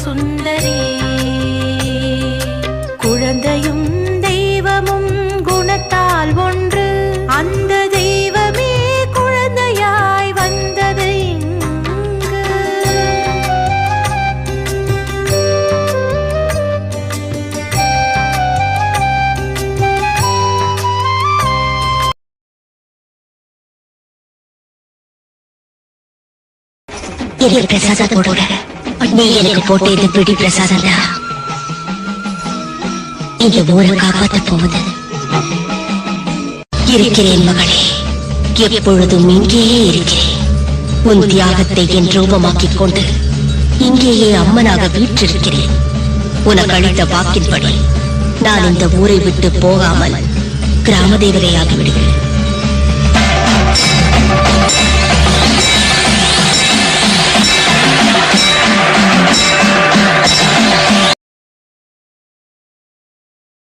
சுந்தரி. குழந்தையும் தெய்வமும் குணத்தால் ஒன்று, அந்த தெய்வமே குழந்தையாய் வந்தது இங்கு. எனக்கு பிரசாதத்தோட நீ எனக்கு போட்ட இந்த பிடி பிரசாதம் தான் இந்த ஊரை காப்பாற்ற போவது. இருக்கிறேன் மகளே, எப்பொழுதும் இங்கேயே இருக்கிறேன். உன் தியாகத்தை என் ரூபமாக்கிக் கொண்டு இங்கேயே அம்மனாக வீற்றிருக்கிறேன். உனக்கு அளித்த வாக்கின்படி நான் இந்த ஊரை விட்டு போகாமல் கிராம தேவதையாகி விடுகிறேன்.